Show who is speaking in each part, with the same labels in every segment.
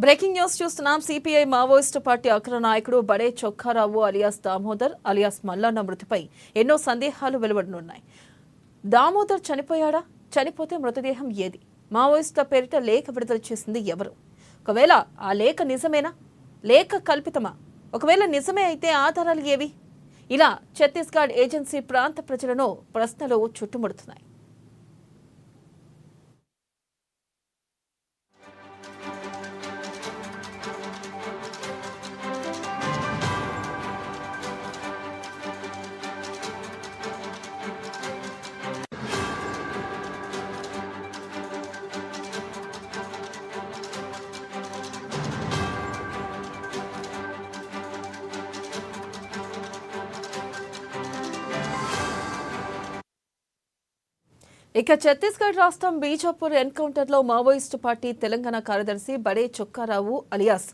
Speaker 1: Breaking news చూస్తున్నాం. CPI Maoist party అగ్ర నాయకుడు బడే చొక్కారావు అలియాస్ దామోదర్ అలియాస్ మల్లన్న మృతిపై ఎన్నో సందేహాలు వెలువడనున్నాయి. దామోదర్ చనిపోయాడా? చనిపోతే మృతదేహం ఏది? మావోయిస్టుల పేరిట లేఖ విడుదల చేసింది ఎవరు? ఒకవేళ ఆ లేఖ నిజమేనా, లేఖ కల్పితమా? ఒకవేళ నిజమే అయితే ఆధారాలు ఏవి? ఇలా ఛత్తీస్గఢ్ ఏజెన్సీ ప్రాంత ప్రజలను ప్రశ్నలు చుట్టుముడుతున్నాయి. ఇక ఛత్తీస్గఢ్ రాష్ట్రం బీజాపూర్ ఎన్కౌంటర్లో మావోయిస్టు పార్టీ తెలంగాణ కార్యదర్శి బడే చొక్కారావు అలియాస్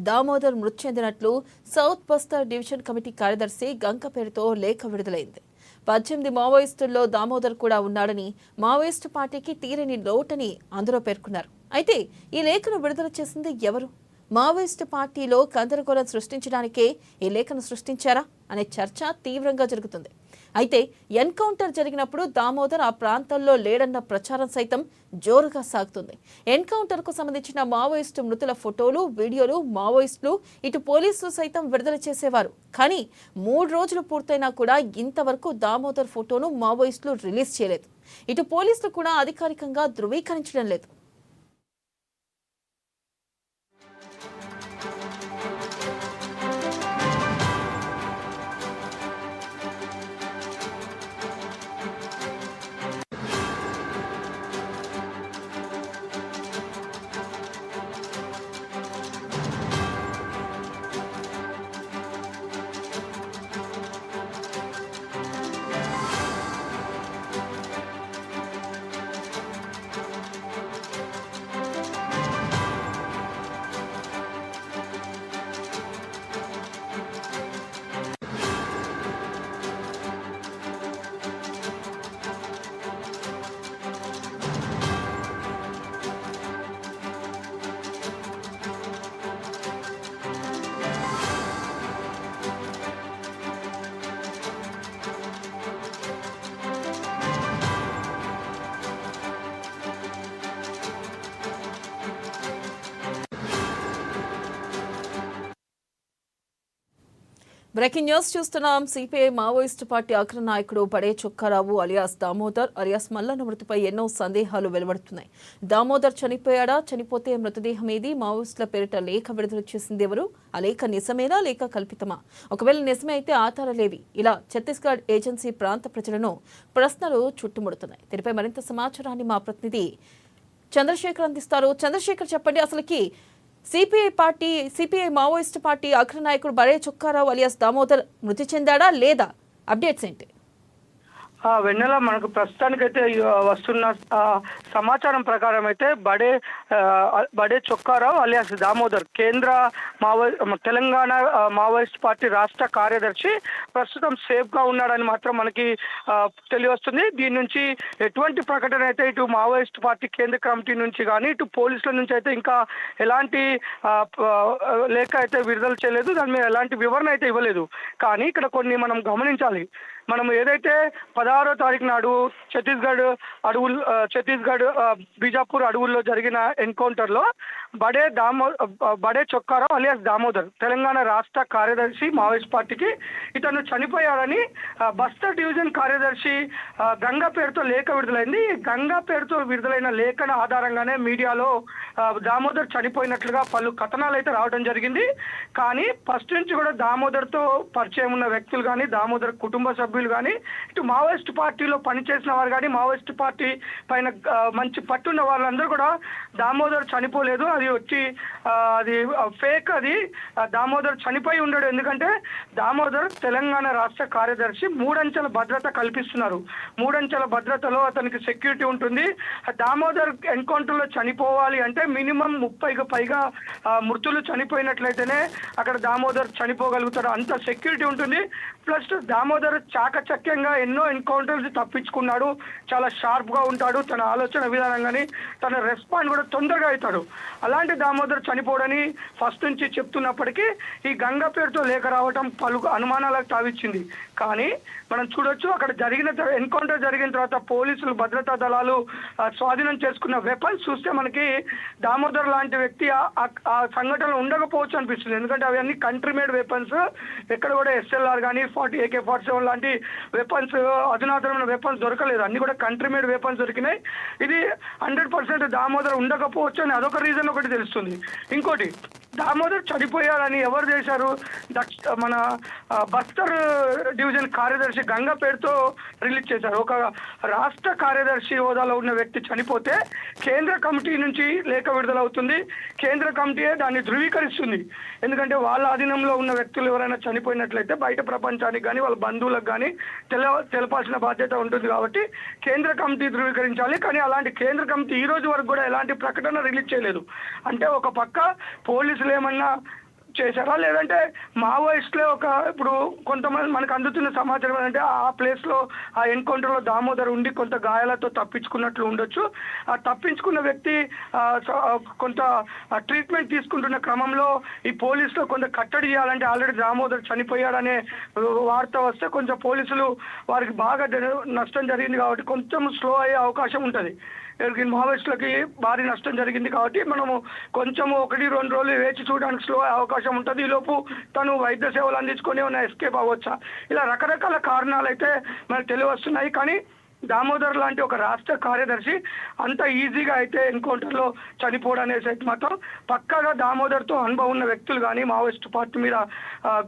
Speaker 1: దామోదర్ మృతి చెందినట్లు సౌత్ బస్తర్ డివిజన్ కమిటీ కార్యదర్శి గంగ పేరుతో లేఖ విడుదలైంది. 18 మావోయిస్టుల్లో దామోదర్ కూడా ఉన్నాడని, మావోయిస్టు పార్టీకి తీరని లోటని అందులో పేర్కొన్నారు. అయితే ఈ లేఖను విడుదల చేసింది ఎవరు? మావోయిస్టు పార్టీలో గందరగోళం సృష్టించడానికే ఈ లేఖను సృష్టించారా అనే చర్చ తీవ్రంగా జరుగుతుంది. అయితే ఎన్కౌంటర్ జరిగినప్పుడు దామోదర్ ఆ ప్రాంతాల్లో లేడన్న ప్రచారం సైతం జోరుగా సాగుతుంది. ఎన్కౌంటర్కు సంబంధించిన మావోయిస్టు మృతుల ఫోటోలు, వీడియోలు మావోయిస్టులు ఇటు పోలీసులు సైతం విడుదల చేసేవారు. కానీ 3 రోజులు పూర్తయినా కూడా ఇంతవరకు దామోదర్ ఫోటోను మావోయిస్టులు రిలీజ్ చేయలేదు. ఇటు పోలీసులు కూడా అధికారికంగా ధృవీకరించడం లేదు. బ్రేకింగ్ న్యూస్ చూస్తున్నాం. సిపిఐ మావోయిస్టు పార్టీ అగ్ర నాయకుడు బడే చొక్కారావు అలియాస్ దామోదర్ అలియాస్ మల్లన్న మృతిపై ఎన్నో సందేహాలు వెలువడుతున్నాయి. దామోదర్ చనిపోయాడా? చనిపోతే మృతదేహం ఏది? మావోయిస్టుల పేరిట లేఖ విడుదల చేసింది ఎవరు? ఆ లేఖ నిజమేనా లేక కల్పితమా? ఒకవేళ నిజమే అయితే ఆధారాలేవి? ఇలా ఛత్తీస్గఢ్ ఏజెన్సీ ప్రాంత ప్రజలను ప్రశ్నలు చుట్టుముడుతున్నాయి. దీనిపై మరింత సమాచారాన్ని మా ప్రతినిధి చంద్రశేఖర్ అందిస్తారు. చంద్రశేఖర్, చెప్పండి, అసలుకి సిపిఐ మావోయిస్టు పార్టీ అగ్ర నాయకుడు బడే చొక్కారావు అలియాస్ దామోదర్ మృతి చెందాడా లేదా? అప్డేట్స్ ఏంటి?
Speaker 2: వెన్నెల, మనకు ప్రస్తుతానికైతే వస్తున్న సమాచారం ప్రకారం అయితే బడే Chokka Rao alias Damodar Telangana Maoist party రాష్ట్ర కార్యదర్శి ప్రస్తుతం సేఫ్ గా ఉన్నాడని మాత్రం మనకి తెలియవస్తుంది. దీని నుంచి ఎటువంటి ప్రకటన అయితే ఇటు మావోయిస్ట్ పార్టీ కేంద్ర కమిటీ నుంచి కానీ ఇటు పోలీసుల నుంచి అయితే ఇంకా ఎలాంటి లేఖ అయితే విడుదల చేయలేదు. దాని మీద ఎలాంటి వివరణ అయితే ఇవ్వలేదు. కానీ ఇక్కడ కొన్ని మనం గమనించాలి. మనం ఏదైతే 16వ తారీఖు నాడు ఛత్తీస్గఢ్ బీజాపూర్ అడవుల్లో జరిగిన ఎన్కౌంటర్లో బడే చొక్కారావు అలియాస్ దామోదర్ తెలంగాణ రాష్ట్ర కార్యదర్శి మావోయిస్ట్ పార్టీకి ఇతను చనిపోయాడని బస్తర్ డివిజన్ కార్యదర్శి గంగా పేరుతో లేఖ విడుదలైంది. గంగా పేరుతో విడుదలైన లేఖన ఆధారంగానే మీడియాలో దామోదర్ చనిపోయినట్లుగా పలు కథనాలు అయితే రావడం జరిగింది. కానీ ఫస్ట్ నుంచి కూడా దామోదర్తో పరిచయం ఉన్న వ్యక్తులు కానీ, దామోదర్ కుటుంబ సభ్యులు కానీ, ఇటు మావోయిస్ట్ పార్టీలో పనిచేసిన వారు కానీ, మావోయిస్ట్ పార్టీ పైన మంచి పట్టున్న వాళ్ళందరూ కూడా దామోదర్ చనిపోలేదు, అది ఫేక్, అది దామోదర్ చనిపోయి ఉండడు. ఎందుకంటే దామోదర్ తెలంగాణ రాష్ట్ర కార్యదర్శి 3 అంచెల భద్రత కల్పిస్తున్నారు. 3 అంచెల భద్రతలో అతనికి సెక్యూరిటీ ఉంటుంది. దామోదర్ ఎన్కౌంటర్లో చనిపోవాలి అంటే మినిమం 30కి పైగా మృతులు చనిపోయినట్లయితేనే అక్కడ దామోదర్ చనిపోగలుగుతాడు. అంత సెక్యూరిటీ ఉంటుంది. ప్లస్ దామోదర్ చాకచక్యంగా ఎన్నో ఎన్కౌంటర్స్ తప్పించుకున్నాడు. చాలా షార్ప్గా ఉంటాడు. తన ఆలోచన విధానం కానీ తన రెస్పాండ్ కూడా తొందరగా అవుతాడు. అలాంటి దామోదర్ చనిపోడని ఫస్ట్ నుంచి చెప్తున్నప్పటికీ ఈ గంగ పేరుతో లేఖ రావటం పలు అనుమానాలకు తావిచ్చింది. కానీ మనం చూడొచ్చు అక్కడ జరిగిన ఎన్కౌంటర్ జరిగిన తర్వాత పోలీసులు భద్రతా దళాలు స్వాధీనం చేసుకున్న వెపన్స్ చూస్తే మనకి దామోదర్ లాంటి వ్యక్తి ఆ సంఘటనలో ఉండకపోవచ్చు అనిపిస్తుంది. ఎందుకంటే అవన్నీ కంట్రీ మేడ్ వెపన్స్. ఎక్కడ కూడా SLR కానీ AK-47 లాంటి వెపన్స్, అధునాతనమైన వెపన్స్ దొరకలేదు. అన్ని కూడా కంట్రీ మేడ్ వెపన్స్ దొరికినాయి. ఇది 100% దామోదర్ ఉండకపోవచ్చు అని అదొక రీజన్ ఒకటి తెలుస్తుంది. ఇంకోటి, దామోదర్ చనిపోయారని ఎవరు చేశారు? మన బస్తర్ డివిజన్ కార్యదర్శి గంగ పేరుతో రిలీజ్ చేశారు. ఒక రాష్ట్ర కార్యదర్శి హోదాలో ఉన్న వ్యక్తి చనిపోతే కేంద్ర కమిటీ నుంచి లేఖ విడుదలవుతుంది. కేంద్ర కమిటీయే దాన్ని ధృవీకరిస్తుంది. ఎందుకంటే వాళ్ళ ఆధీనంలో ఉన్న వ్యక్తులు ఎవరైనా చనిపోయినట్లయితే బయట ప్రపంచానికి కానీ వాళ్ళ బంధువులకు కానీ తెలపాల్సిన బాధ్యత ఉంటుంది. కాబట్టి కేంద్ర కమిటీ ధృవీకరించాలి. కానీ అలాంటి కేంద్ర కమిటీ ఈ రోజు వరకు కూడా ఎలాంటి ప్రకటన రిలీజ్ చేయలేదు. అంటే ఒక పక్క పోలీసులు ఏమన్నా చేశారా, లేదంటే మావోయిస్టులే ఇప్పుడు కొంతమంది మనకు అందుతున్న సమాచారం ఏంటంటే ఆ ప్లేస్లో ఆ ఎన్కౌంటర్లో దామోదర్ ఉండి కొంత గాయాలతో తప్పించుకున్నట్లు ఉండొచ్చు. ఆ తప్పించుకున్న వ్యక్తి కొంత ట్రీట్మెంట్ తీసుకుంటున్న క్రమంలో ఈ పోలీసులో కొంత కట్టడి చేయాలంటే ఆల్రెడీ దామోదర్ చనిపోయాడనే వార్త వస్తే కొంచెం పోలీసులు వారికి బాగా నష్టం జరిగింది కాబట్టి కొంచెం స్లో అయ్యే అవకాశం ఉంటుంది. మావోయిస్టులకి భారీ నష్టం జరిగింది కాబట్టి మనము కొంచెం 1-2 రోజులు వేచి చూడడానికి స్లో అవకాశం ఉంటుంది. ఈలోపు తను వైద్య సేవలు అందించుకొని ఉన్న ఎస్కేప్ అవ్వచ్చా, ఇలా రకరకాల కారణాలు అయితే మనకు తెలియవస్తున్నాయి. కానీ దామోదర్ లాంటి ఒక రాష్ట్ర కార్యదర్శి అంత ఈజీగా అయితే ఎన్కౌంటర్లో చనిపోవడం అనేసి అయితే మాత్రం పక్కాగా దామోదర్తో అనుభవం ఉన్న వ్యక్తులు కానీ మావోయిస్ట్ పార్టీ మీద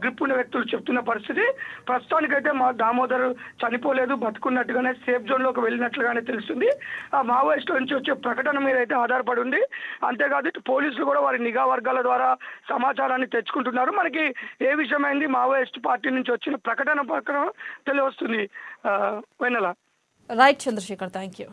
Speaker 2: గ్రిప్ ఉన్న వ్యక్తులు చెప్తున్న పరిస్థితి. ప్రస్తుతానికైతే దామోదర్ చనిపోలేదు, బతుకున్నట్టుగానే సేఫ్ జోన్లోకి వెళ్ళినట్లుగానే తెలుస్తుంది. ఆ మావోయిస్టుల నుంచి వచ్చే ప్రకటన మీద అయితే ఆధారపడి ఉంది. అంతేకాదు పోలీసులు కూడా వారి నిఘా వర్గాల ద్వారా సమాచారాన్ని తెచ్చుకుంటున్నారు. మనకి ఏ విషయమైంది మావోయిస్ట్ పార్టీ నుంచి వచ్చిన ప్రకటన ప్రకారం తెలియవస్తుంది. Vennela.
Speaker 1: Right Chandrashekar, thank you.